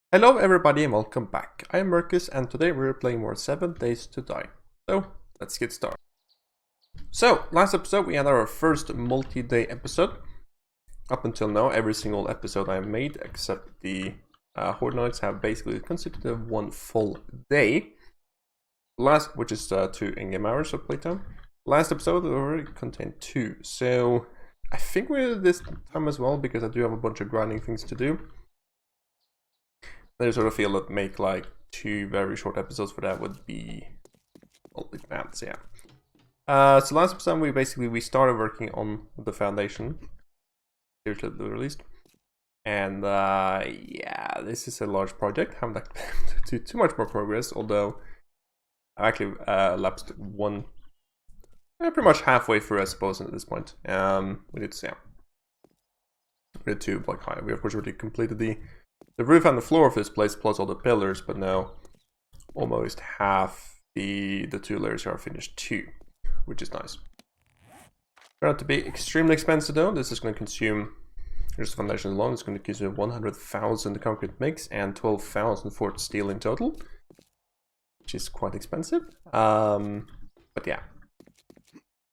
Hello everybody and welcome back. I am Merces and today we're playing more 7 Days to Die. So, let's get started. So, last episode we had our first multi-day episode. Up until now, every single episode I made except the Horde nights have basically consisted of one full day. Which is 2 in-game hours of playtime. Last episode already contained 2. So, I think we're this time as well because I do have a bunch of grinding things to do. I sort of feel that make like 2 very short episodes for that would be a bit bad, so yeah. So last episode we started working on the foundation, seriously released, and yeah, this is a large project. I haven't like too much more progress, although I've actually lapsed pretty much halfway through, I suppose, at this point. We did, yeah, we did 2 block high. We of course already completed the roof and the floor of this place, plus all the pillars, but now almost half the 2 layers are finished too, which is nice. Turned out to be extremely expensive though. This is going to consume, just the foundation alone, it's going to consume 100,000 concrete mix and 12,000 for steel in total, which is quite expensive. But yeah.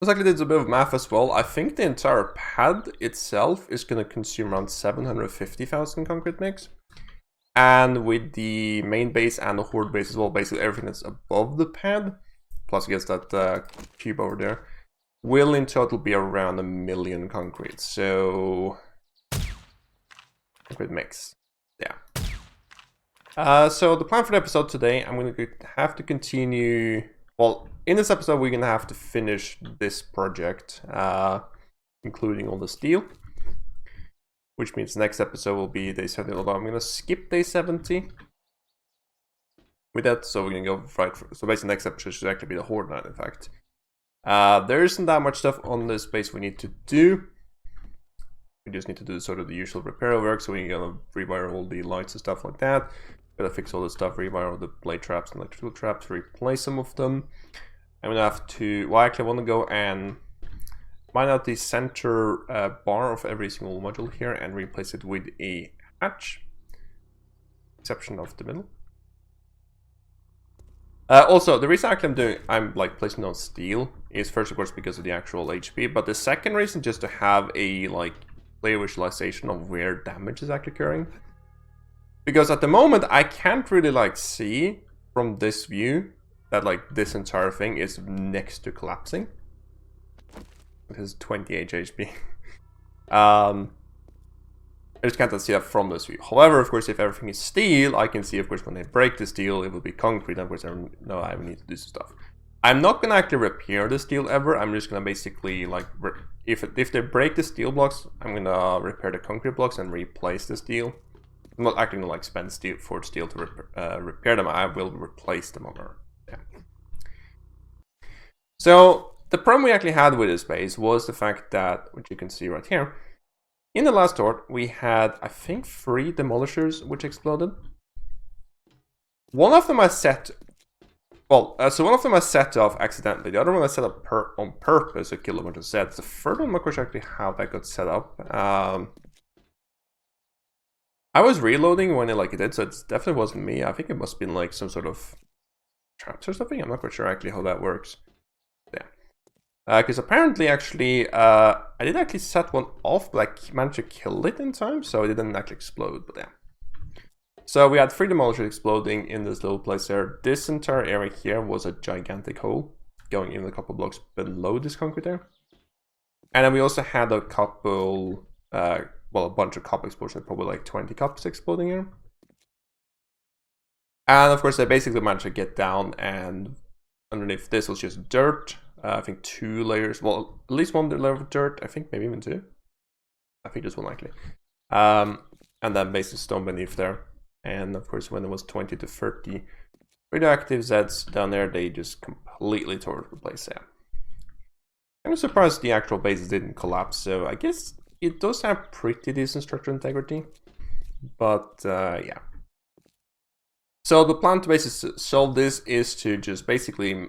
I actually did a bit of math as well. I think the entire pad itself is going to consume around 750,000 concrete mix. And with the main base and the Horde base as well, basically everything that's above the pad, plus I guess that cube over there, will in total be around 1 million concrete. So, concrete mix, yeah. So the plan for the episode today, I'm going to have to continue. Well, in this episode, we're going to have to finish this project, including all the steel. Which means next episode will be day 70, although I'm going to skip day 70 with that, so we're going to go right for, so basically next episode should actually be the Horde night, in fact. There isn't that much stuff on this base we need to do. We just need to do sort of the usual repair work, so we're going to rewire all the lights and stuff like that. Gotta fix all the stuff, rewire all the blade traps and electrical traps, replace some of them. I'm going to have to, well actually I want to go and mine out the center bar of every single module here and replace it with a hatch, exception of the middle. Also, the reason actually I'm like placing on steel is first of course because of the actual HP, but the second reason just to have a like player visualization of where damage is actually occurring. Because at the moment I can't really like see from this view that like this entire thing is next to collapsing. It has 28 HP. I just can't see that from this view. However, of course, if everything is steel, I can see, of course, when they break the steel, it will be concrete. And of course, I know I need to do some stuff. I'm not gonna actually repair the steel ever. I'm just gonna basically like, if they break the steel blocks, I'm gonna repair the concrete blocks and replace the steel. I'm not actually gonna like spend steel to repair them. I will replace them over. Yeah. So the problem we actually had with this base was the fact that, which you can see right here, in the last Horde, we had, I think, 3 demolishers which exploded. One of them I set, well, so one of them I set off accidentally. The other one I set up on purpose to kill a bunch of sets. The third one, I'm not quite sure actually how that got set up. I was reloading when it did, so it definitely wasn't me. I think it must have been like some sort of traps or something. I'm not quite sure actually how that works. Because apparently, actually, I did actually set one off, but I managed to kill it in time, so it didn't actually explode, but yeah. So we had 3 demolishers exploding in this little place there. This entire area here was a gigantic hole, going in a couple blocks below this concrete there. And then we also had a couple, well, a bunch of cup explosions, probably like 20 cups exploding here. And of course, I basically managed to get down, and underneath this was just dirt. I think 2 layers, well, at least 1 layer of dirt, I think maybe even 2. I think just 1 likely. And then basically stone beneath there. And of course, when it was 20 to 30 radioactive Zeds down there, they just completely tore the place down. I'm surprised the actual base didn't collapse, so I guess it does have pretty decent structural integrity. But yeah. So the plan to basically solve this is to just basically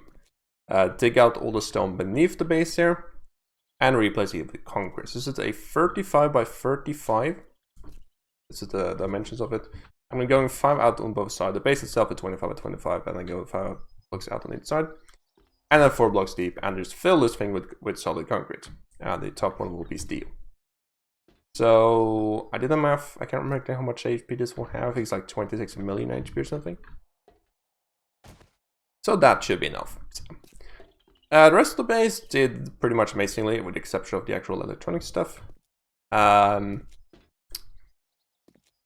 dig out all the stone beneath the base here and replace it with concrete. This is a 35 by 35. This is the dimensions of it. I'm going 5 out on both sides. The base itself is 25 by 25, and I go 5 blocks out on each side. And then 4 blocks deep, and just fill this thing with solid concrete. And the top one will be steel. So I did the math. I can't remember how much HP this will have. I think it's like 26 million HP or something. So that should be enough. So, the rest of the base did pretty much amazingly, with the exception of the actual electronic stuff. I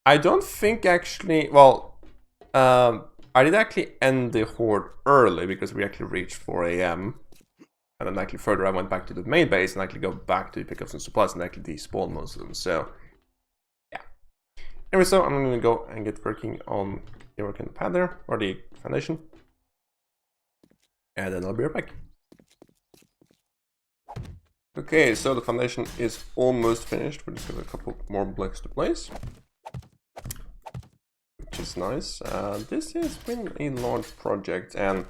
don't think actually, well, I did actually end the Horde early because we actually reached 4 AM. And then actually further I went back to the main base and actually go back to pick up some supplies and actually despawn most of them. So, yeah. Anyway, so I'm going to go and get working on the pad there, or the foundation. And then I'll be right back. Okay, so the foundation is almost finished. We just got a couple more blocks to place, which is nice. This has been a large project, and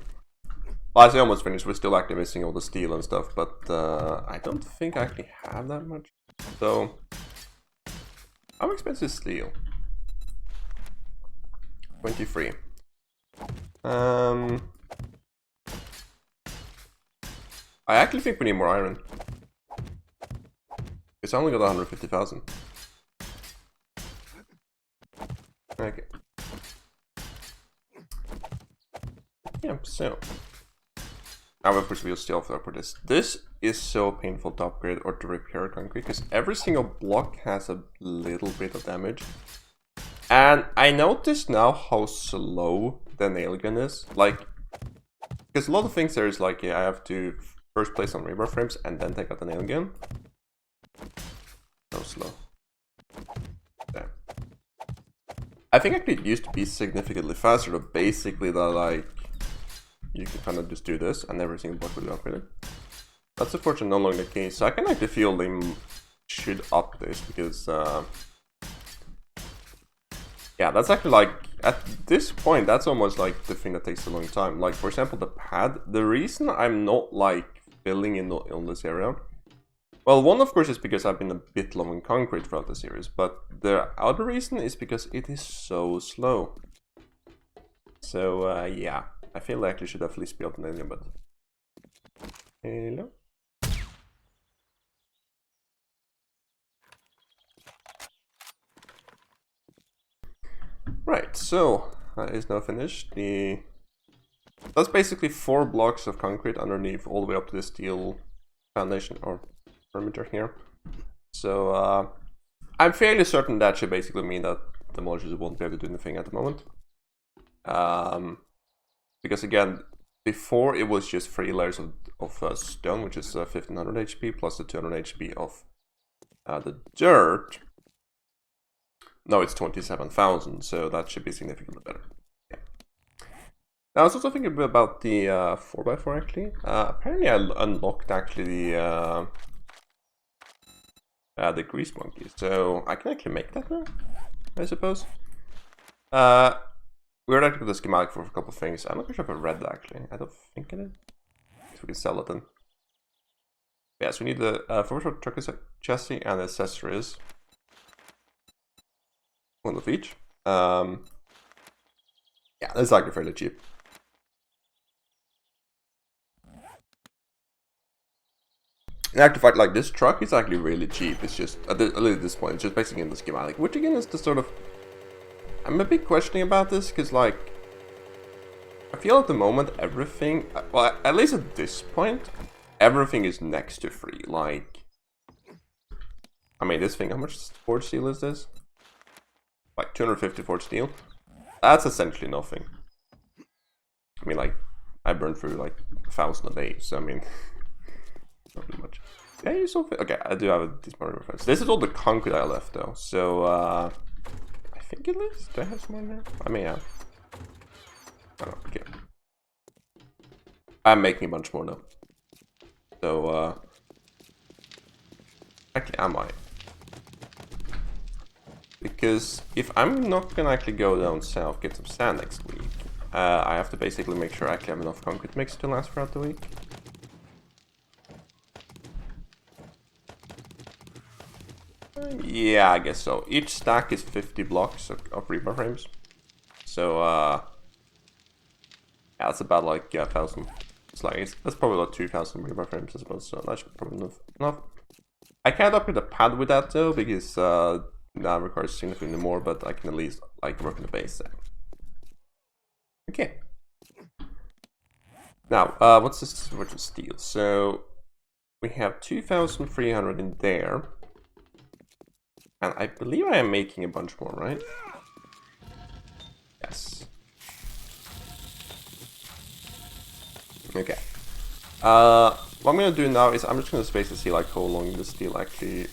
well, I say almost finished. We're still actually missing all the steel and stuff, but I don't think I actually have that much. So, how expensive is steel? 23. I actually think we need more iron. It's only got 150,000. Okay. Yeah, so. Now, of course, we'll still have for this. This is so painful to upgrade or to repair concrete, because every single block has a little bit of damage. And I notice now how slow the nail gun is. Like, because a lot of things there is like, yeah, I have to first place some rebar frames and then take out the nail gun. So slow. There. I think actually it used to be significantly faster, but basically that like you can kind of just do this and every single block will be upgraded. That's unfortunately no longer the case, so I can actually feel they should up this because yeah, that's actually like at this point that's almost like the thing that takes a long time. Like for example the pad, the reason I'm not like filling in on this area, well, one of course is because I've been a bit low in concrete throughout the series, but the other reason is because it is so slow. So yeah, I feel like I actually should definitely speed up an alien, but hello. Right, so that is now finished. That's basically 4 blocks of concrete underneath all the way up to the steel foundation or perimeter here. So I'm fairly certain that should basically mean that the demolishers won't be able to do anything at the moment. Because again, before it was just 3 layers of stone, which is 1500 HP plus the 200 HP of the dirt. No, it's 27,000, so that should be significantly better. Yeah. Now, I was also thinking about the 4x4 actually. Apparently, I unlocked actually the grease monkey, so I can actually make that now, I suppose. We're actually the schematic for a couple of things. I'm not sure if I read that actually. I don't think it is. So we can sell it then. Yeah, so we need the 4x4 truck chassis and accessories. One of each. Yeah, that's actually fairly cheap. In actual fact, like this truck is actually really cheap. It's just at this point, it's just basically in the schematic, which again is the sort of. I'm a bit questioning about this because, like, I feel at the moment everything, well, at least at this point, everything is next to free. Like, I mean, this thing, how much forged steel is this? Like 250 forged steel. That's essentially nothing. I mean, like, I burn through like 1,000 a day, so I mean, not really much. Yeah, you so okay. I do have a decent reference. This is all the concrete I left though, so I think it is. Do I have some on there? I may have. I don't know. Okay. I'm making a bunch more though. So actually, I might. Because if I'm not gonna actually go down south, get some sand next week, I have to basically make sure I actually have enough concrete mix to last throughout the week. Yeah, I guess so. Each stack is 50 blocks of rebar frames. So, yeah, that's about like 1,000. That's probably like 2,000 rebar frames, I suppose. So that's probably enough. I can't upgrade the pad with that though, because that requires significantly more. But I can at least like work on the base there. Okay. Now, what's this virtual steel? So we have 2,300 in there. And I believe I am making a bunch more, right? Yes. Okay. What I'm gonna do now is I'm just gonna space to see like how long the steel actually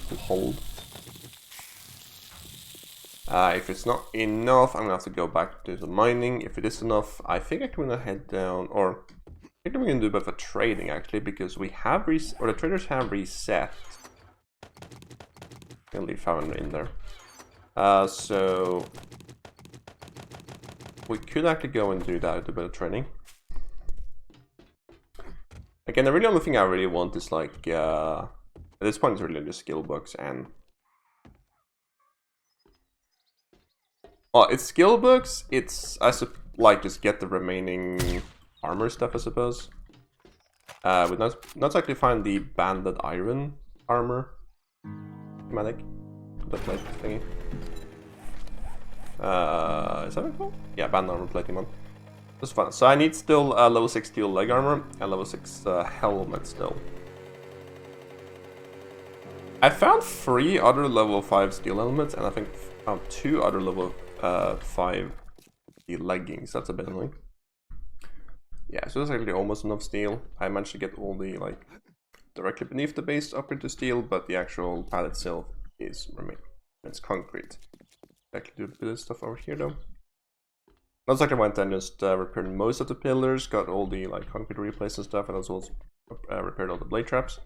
will hold. If it's not enough, I'm gonna have to go back to the mining. If it is enough, I think I'm gonna head down, or I think we're gonna do a bit of a trading actually, because we have the traders have reset. I'm gonna leave 500 in there. So we could actually go and do that, do a bit of trading. Again, the really only thing I really want is like, at this point it's really just skill books and... Well, it's skill books, it's, like, just get the remaining armor stuff, I suppose. But not actually find the banded iron armor. Schematic. The plate thingy. Is that what it's called? Yeah, banded armor plating one. That's fun. So I need still level 6 steel leg armor and level 6 helmet still. I found 3 other level 5 steel helmets, and I think found 2 other level 5 steel leggings. That's a bit annoying. Yeah, so that's actually almost enough steel. I managed to get all the like directly beneath the base up into steel, but the actual pad itself is remaining. It's concrete. Actually do a bit of stuff over here though. Looks like I went and just repaired most of the pillars, got all the like concrete replaced and stuff, and as well as repaired all the blade traps.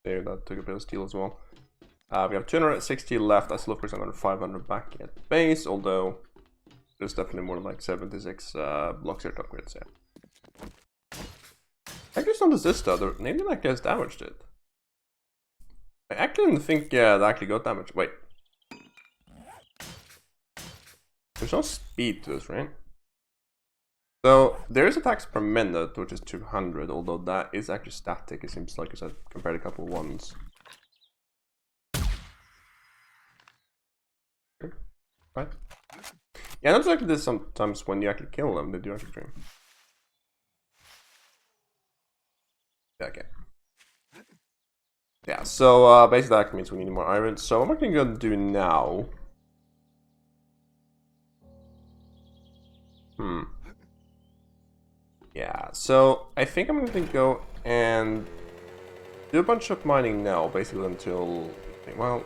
There, that took a bit of steel as well. We have 260 left. I still have another 500 back at the base, although there's definitely more like 76 blocks here to upgrade. So yeah. I just noticed this though. Maybe that guy's damaged it. I actually didn't think that actually got damaged. Wait. There's no speed to this, right? So there is attacks per minute, which is 200, although that is actually static. It seems like I said compared to a couple of ones. Right? Yeah, that's actually this sometimes when you actually kill them, they do actually dream. Yeah, okay. Yeah, so basically that means we need more iron. So what am I gonna do now? Yeah, so I think I'm gonna go and do a bunch of mining now, basically until, well,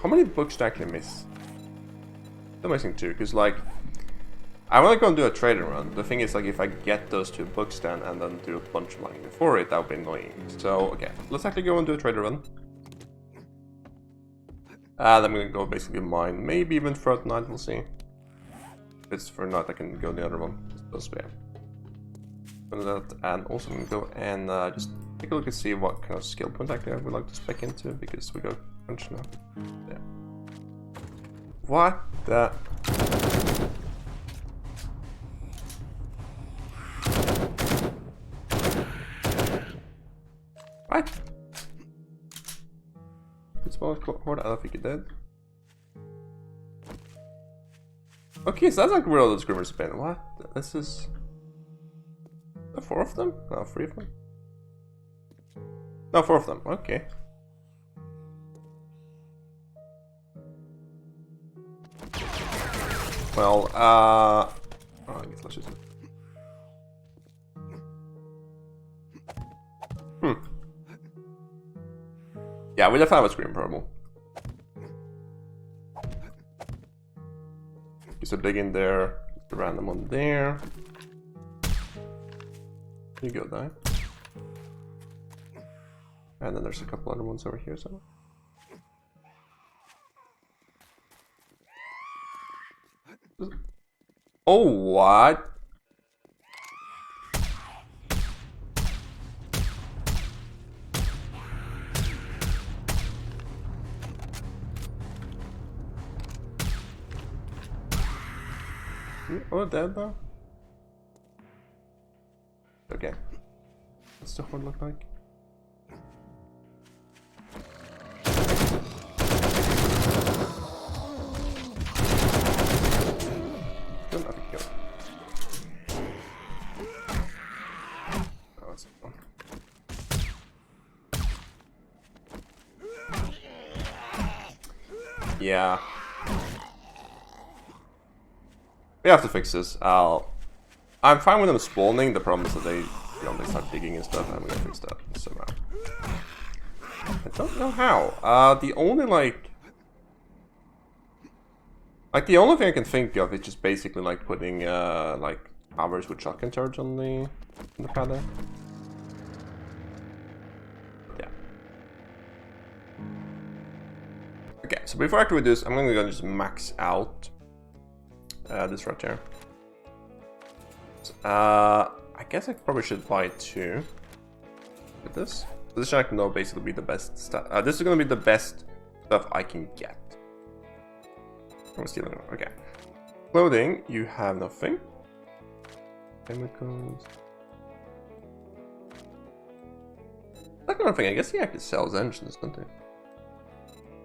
how many books do I actually miss? I'm missing 2, because like, I want to go and do a trading run. The thing is, like, if I get those 2 books then and then do a bunch of mining before it, that would be annoying. So, okay, let's actually go and do a trading run. And I'm gonna go basically mine, maybe even throughout the night, we'll see. If it's for night, I can go the other one. It's yeah. That, and also I'm gonna go and just take a look and see what kind of skill point actually I would like to spec into, because we got a bunch now. Yeah. What the? What? This one Horde, I don't think it did. Okay, so that's like where all those screamers have been. What? This is... 4 of them? No, 3 of them? No, 4 of them, okay. Well, oh, I guess let's just... Yeah, we definitely have a screen purple. Just a big in there, just a random one there. You go there. And then there's a couple other ones over here somewhere. Oh, what? Oh, dead though? Okay. What's the Horde look like? Kill, not a kill. Oh, that's fun. Yeah. We have to fix this. I'm fine with them spawning. The problem is that they start digging and stuff. I'm gonna fix that somehow. I don't know how. The only the only thing I can think of is just basically like putting like towers with shotgun turrets on the pad there. Yeah. Okay, so before I actually do this, I'm gonna go just max out this right here. I guess I probably should buy 2 with this. So this should actually basically be the best stuff. This is gonna be the best stuff I can get. I'm stealing. Okay. Clothing, you have nothing. Chemicals. Like another thing, I guess he actually sells engines, doesn't he?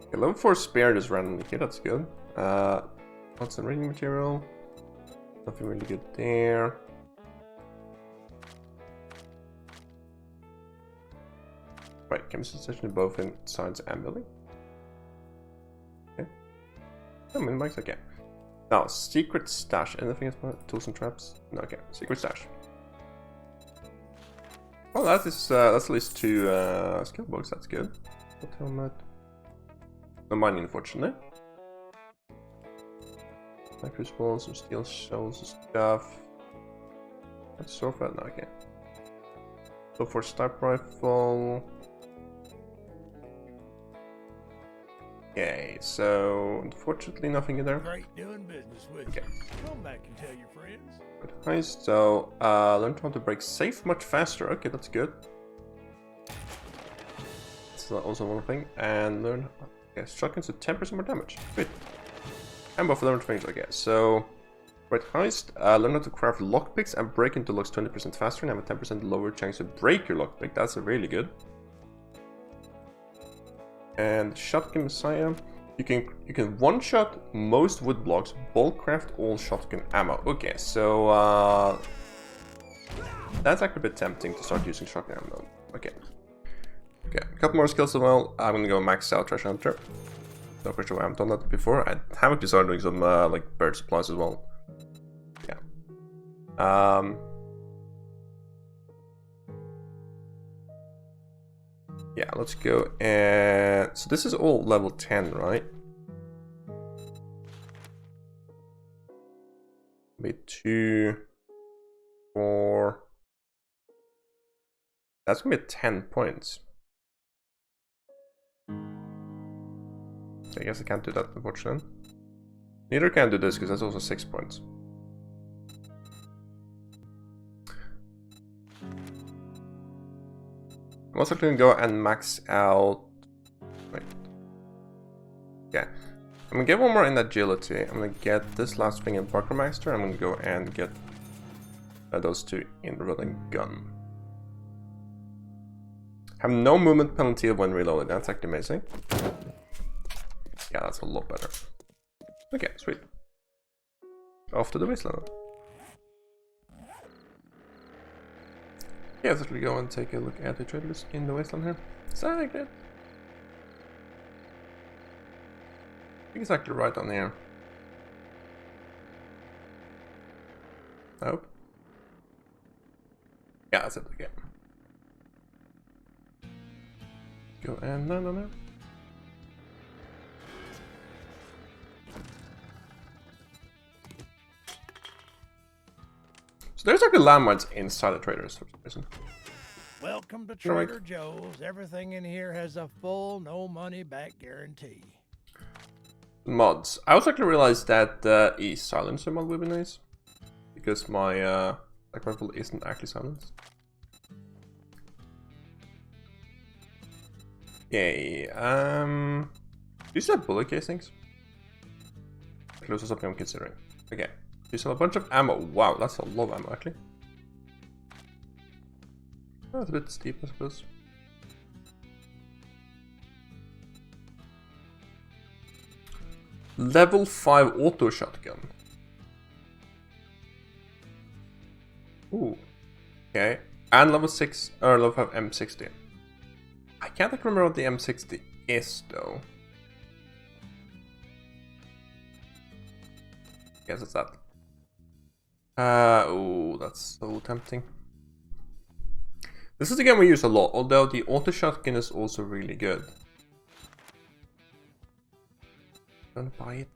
Okay, level 4 spare just randomly here, that's good. What's the rating material? Nothing really good there. Right, chemistry station both in science and building. Okay. Oh, min bikes, okay. Now, secret stash. Anything about tools and traps? No, okay. Secret stash. Oh, that's at least 2 skill books, that's good. What helmet? No money, unfortunately. Micro spawns, some steel shells and stuff. That's so far, no, okay. So for sniper rifle. Okay, so unfortunately nothing in there. Great doing business with you. Come back and tell your friends. Good, nice. So learn how to break safe much faster. Okay, that's good. That's also one thing. And learn shotguns to 10% more damage. Good. And both of them things. Okay, so right heist. Learn how to craft lockpicks and break into locks 20% faster and have a 10% lower chance to break your lockpick. That's really good. And shotgun messiah, you can one-shot most wood blocks, bulk craft all shotgun ammo. Okay, so that's actually a bit tempting to start using shotgun ammo. Okay, a couple more skills as well. I'm gonna go max out treasure hunter. No question why I haven't done that before. I have actually started doing some like bird supplies as well. Yeah. Yeah, let's go and... So this is all level 10, right? Maybe 2, 4... That's gonna be 10 points. I guess I can't do that, unfortunately. Neither can do this, because that's also 6 points. I'm also going to go and max out... Wait. Yeah. I'm going to get one more in agility. I'm going to get this last thing in Parkour Master. I'm going to go and get those 2 in Reloading Gun. Have no movement penalty when reloading. That's actually amazing. Yeah, that's a lot better. Okay, sweet. Off to the wasteland. Yeah, let's actually go and take a look at the trade list in the wasteland here. Is that like that? I think it's actually right on here. Nope. Yeah, that's it again. Go and no. So there's actually landmines inside the traders for some reason. Welcome to Trader Joe's. Everything in here has a full, no money back guarantee. Mods. I also actually realized that the silencer mod would be nice. Because my rifle isn't actually silenced. Yay. Do you still have bullet casings? Close to something I'm considering. Okay. You sell a bunch of ammo. Wow, that's a lot of ammo actually. That's a bit steep, I suppose. Level 5 auto shotgun. Ooh. Okay. And level 6 or level 5 M60. I can't remember what the M60 is though. Guess it's that. Oh, that's so tempting. This is the game we use a lot, although the auto shotgun is also really good. Don't buy it.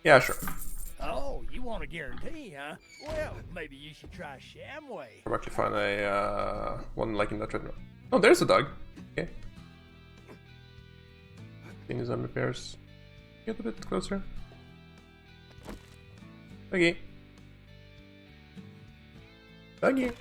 Yeah, sure. Oh, you want a guarantee, huh? Well, maybe you should try Shamway. I'll actually find a one like in that treadmill. Oh, there's a dog. Okay. Seeing some repairs. Get a bit closer. Doggy. Doggy.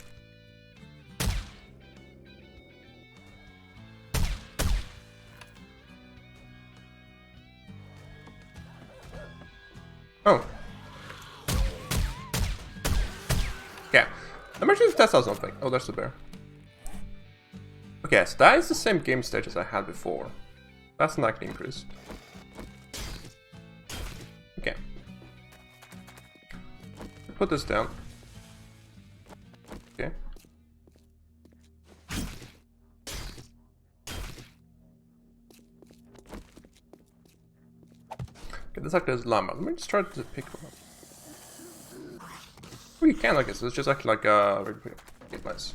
Oh. Okay. I'm actually to test out something. Oh, there's the bear. Okay, so that is the same game stage as I had before. That's not actually increased. Okay. Put this down. Okay. Okay, this actually is llama. Let me just try to pick one up. Oh, you can, I guess. It's just actually like okay, nice.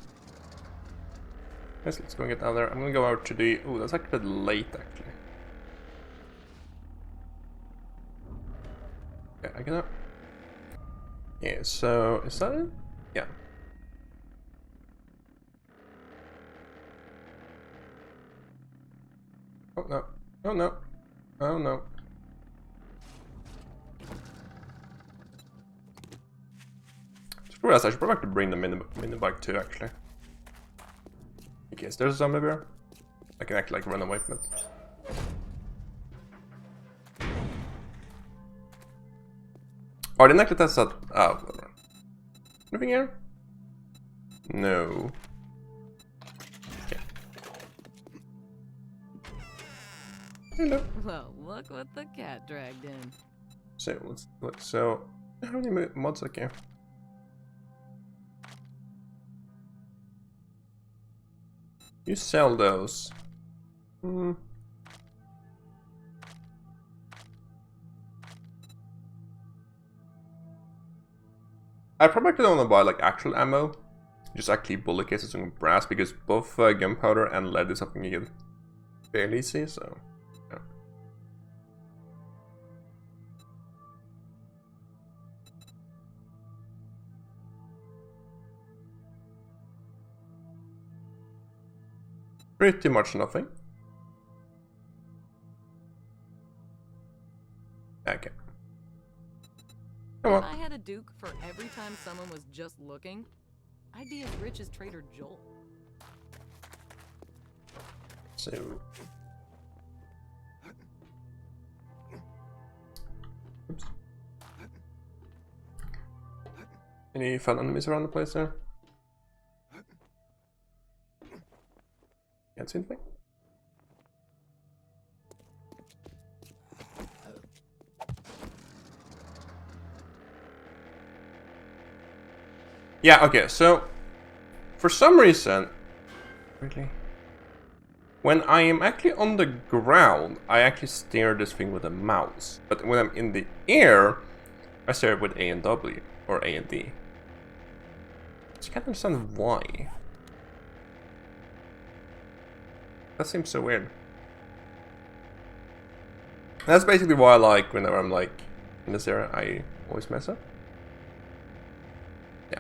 Yes, let's go and get down there. I'm gonna go out to the. Oh, that's actually a bit late, actually. Okay, I can. Yeah, so is that it? Yeah. Oh no! Oh no! Oh no! I should probably have to bring the mini bike too, actually. In case there's a zombie bear, I can actually like run away from it. Oh, I didn't actually test that. Oh, whatever. Anything here? No. Okay. Hello. Well, look what the cat dragged in. So let's look. So how many mods okay? You sell those. I probably don't want to buy like actual ammo, just actually bullet cases and brass, because both gunpowder and lead is something you get fairly easy. So yeah. Pretty much nothing. Okay. Come on. If I had a Duke for every time someone was just looking, I'd be as rich as Trader Joel. So. Oops. Any fun enemies around the place there? Can't see anything. Yeah, okay, so for some reason, really, when I am actually on the ground, I actually steer this thing with a mouse. But when I'm in the air, I steer it with A and W, or A and D. I just can't understand why. That seems so weird. That's basically why I like whenever I'm like in this area, I always mess up. Yeah.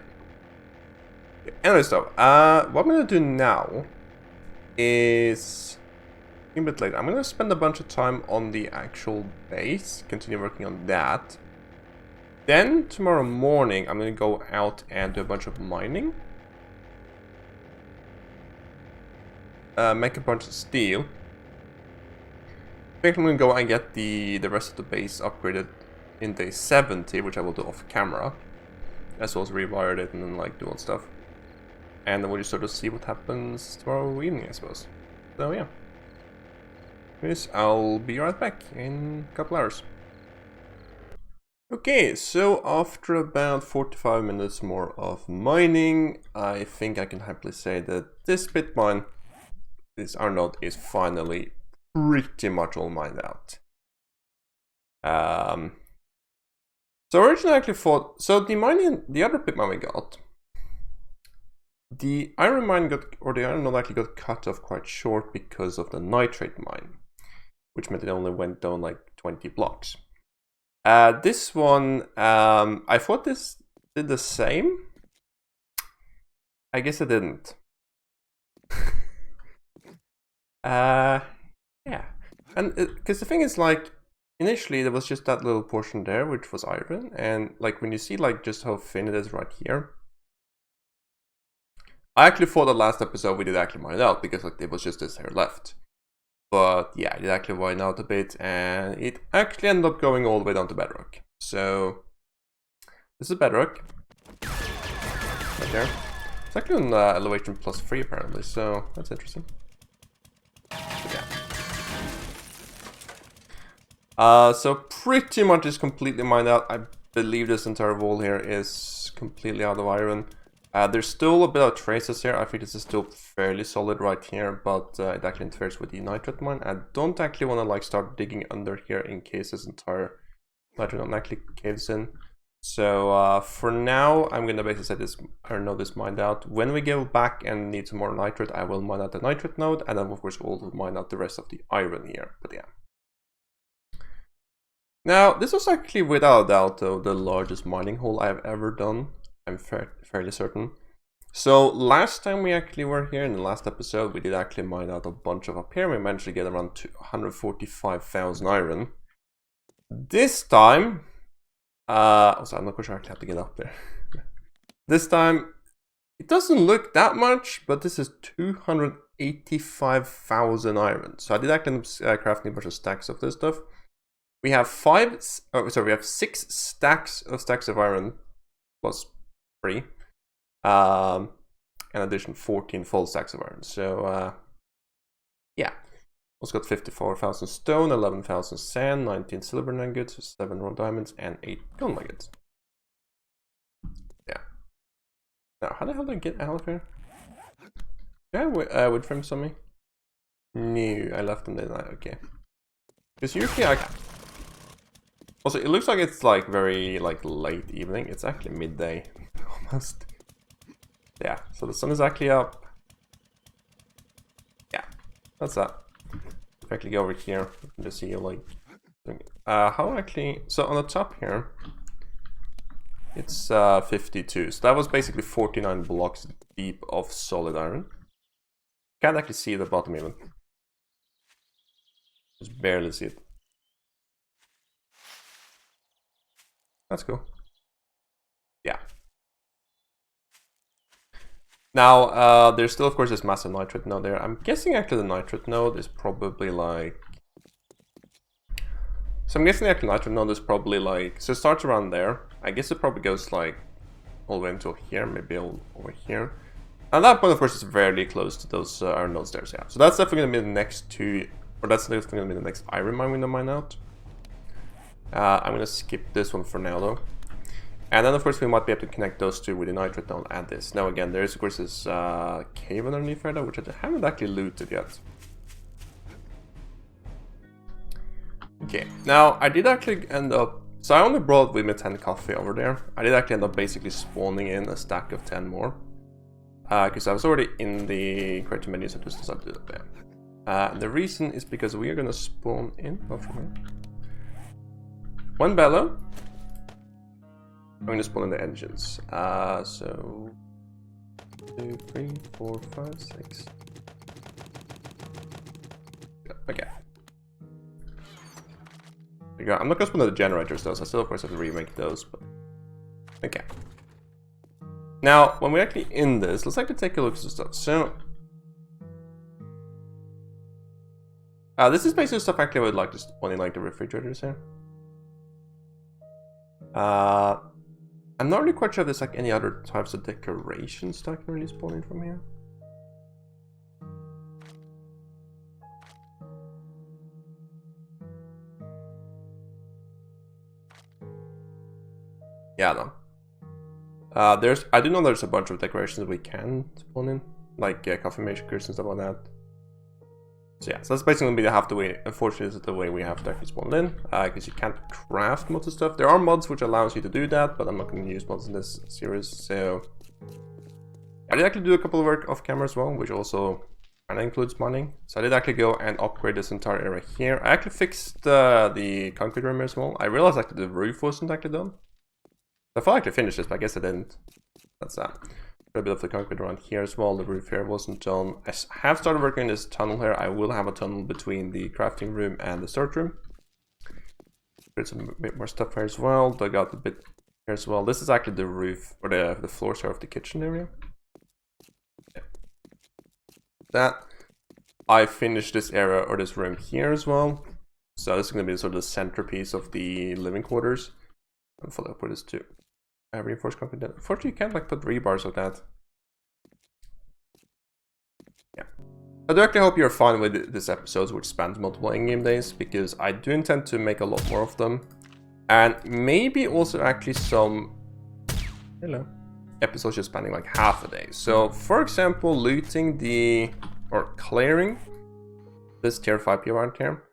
Anyway, stuff. What I'm gonna do now is a bit later. I'm gonna spend a bunch of time on the actual base, continue working on that, Then tomorrow morning, I'm gonna go out and do a bunch of mining. Make a bunch of steel. I think I'm gonna go and get the rest of the base upgraded in day 70, which I will do off camera. As well as rewire it and then like do all stuff. And then we'll just sort of see what happens tomorrow evening, I suppose. So yeah. Anyways, I'll be right back in a couple hours. Okay, so after about 45 minutes more of mining, I think I can happily say that this bit mine, this iron node, is finally pretty much all mined out. So originally I actually thought, so the mining, the other bit mine we got, the iron mine got, or the iron node actually got cut off quite short because of the nitrate mine, which meant it only went down like 20 blocks. This one, I thought this did the same. I guess it didn't. Yeah. And because the thing is, like, initially there was just that little portion there, which was iron. And like when you see like just how thin it is right here. I actually thought the last episode we did actually mine it out because like it was just this here left. But yeah, it actually went out a bit and it actually ended up going all the way down to bedrock. So this is bedrock. Right there. It's actually on elevation +3 apparently, so that's interesting. Okay. So pretty much is completely mined out. I believe this entire wall here is completely out of iron. There's still a bit of traces here. I think this is still fairly solid right here, but it actually interferes with the nitrate mine. I don't actually want to like start digging under here in case this entire nitrate mine actually caves in. So for now, I'm gonna basically set this iron node is mined out. When we go back and need some more nitrate, I will mine out the nitrate node, and then of course we'll mine out the rest of the iron here. But yeah. Now this was actually without a doubt though the largest mining hole I've ever done. I'm fairly certain. So last time we actually were here in the last episode, we did actually mine out a bunch of up here. We managed to get around 145,000 iron. This time, also I'm not quite sure I actually have to get up there. This time, it doesn't look that much, but this is 285,000 iron. So I did actually end up crafting a bunch of stacks of this stuff. We have we have 6 stacks of iron plus 3. In addition, 14 full stacks of iron. So, yeah. Also got 54,000 stone, 11,000 sand, 19 silver nuggets, 7 raw diamonds, and 8 gold nuggets. Yeah. Now, how the hell did I get out of here? Did I wood frames on me? No, I left them there. Okay. Because usually I... Also, it looks like it's like very like late evening. It's actually midday, almost. Yeah, so the sun is actually up. Yeah, that's that. If I actually go over here, you can just see like how actually. So on the top here, it's 52. So that was basically 49 blocks deep of solid iron. Can't actually see the bottom even. Just barely see it. That's cool. Yeah. Now, there's still, of course, this massive nitrate node there. I'm guessing actually the nitrate node is probably like... So I'm guessing the actual nitrate node is probably like... So it starts around there. I guess it probably goes like all the way until here, maybe over here. And that point, of course, is very close to those iron nodes there. So, yeah. So that's definitely going to be the next two... Or that's definitely going to be the next iron mine we're going to mine out. I'm going to skip this one for now, though. And then, of course, we might be able to connect those two with the nitrate node and this. Now, again, there is, of course, this cave underneath there, though, which I haven't actually looted yet. Okay, now, I did actually end up... So I only brought with me 10 coffee over there. I did actually end up basically spawning in a stack of 10 more. Because I was already in the creator menu, so I just decided to do that there. The reason is because we are going to spawn in... Oh, from here. 1 bellow. I'm going to spawn in the engines. So 2, 3, 4, 5, 6. Okay. There you go. I'm not going to spawn in the generators though, so I still of course have to remake those. But Okay. Now, when we're actually in this, let's actually take a look at some stuff. So, this is basically stuff actually I would like to spawn in, like the refrigerators here. I'm not really quite sure if there's like any other types of decorations that I can really spawn in from here. Yeah, no. I do know there's a bunch of decorations we can spawn in, like coffee makers and stuff like that. So yeah, so that's basically gonna have the way. Unfortunately, this is the way we have to actually spawn in, because you can't craft mods and stuff. There are mods which allows you to do that, but I'm not going to use mods in this series. So I did actually do a couple of work off camera as well, which also kind of includes mining. So I did actually go and upgrade this entire area here. I actually fixed the concrete room as well. I realized actually the roof wasn't actually done. I thought I actually finished this, but I guess I didn't. That's that. A bit of the concrete around here as well. The roof here wasn't done. I have started working on this tunnel here. I will have a tunnel between the crafting room and the storage room. There's a bit more stuff here as well. Dug out a bit here as well. This is actually the roof, or the floors here of the kitchen area. Yeah. That. I finished this area, or this room here as well. So this is going to be sort of the centerpiece of the living quarters. I'll follow up with this too. Reinforced concrete. Unfortunately, you can't like put rebars of that. Yeah. I do actually hope you're fine with this episode, which spans multiple in-game days, because I do intend to make a lot more of them. And maybe also actually some, episodes just spanning like half a day. So, for example, looting or clearing this tier 5 POR here.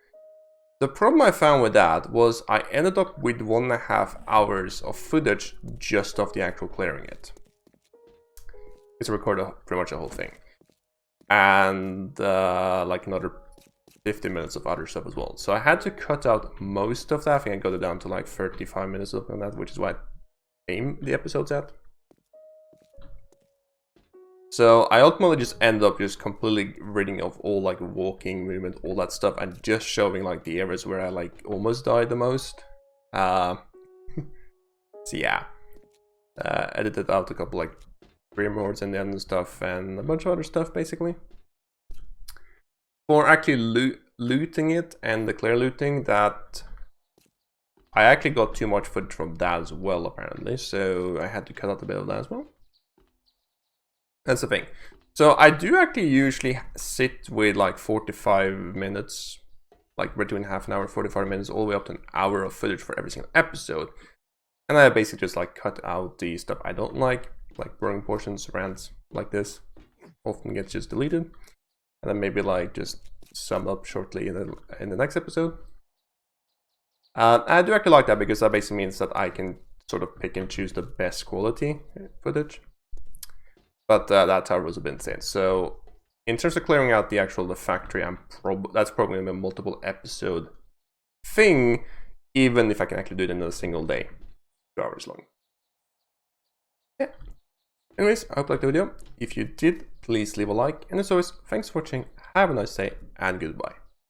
The problem I found with that was I ended up with 1.5 hours of footage just of the actual clearing it. It's recorded pretty much the whole thing. And like another 50 minutes of other stuff as well. So I had to cut out most of that. I think I got it down to like 35 minutes of that, which is why I aimed the episodes at. So I ultimately just ended up just completely ridding of all like walking, movement, all that stuff, and just showing like the areas where I like almost died the most. So yeah, edited out a couple like Grim Hordes in the end and stuff, and a bunch of other stuff basically. For actually looting it and the clear looting, that I actually got too much footage from that as well apparently, so I had to cut out a bit of that as well. That's the thing. So I do actually usually sit with like 45 minutes, like between half an hour, 45 minutes, all the way up to an hour of footage for every single episode. And I basically just like cut out the stuff I don't like boring portions, rants like this, often gets just deleted. And then maybe like just sum up shortly in the next episode. I do actually like that because that basically means that I can sort of pick and choose the best quality footage. But that's how it was a bit insane. So in terms of clearing out the factory, that's probably a multiple episode thing, even if I can actually do it in a single day, 2 hours long. Yeah. Anyways, I hope you liked the video. If you did, please leave a like. And as always, thanks for watching. Have a nice day and goodbye.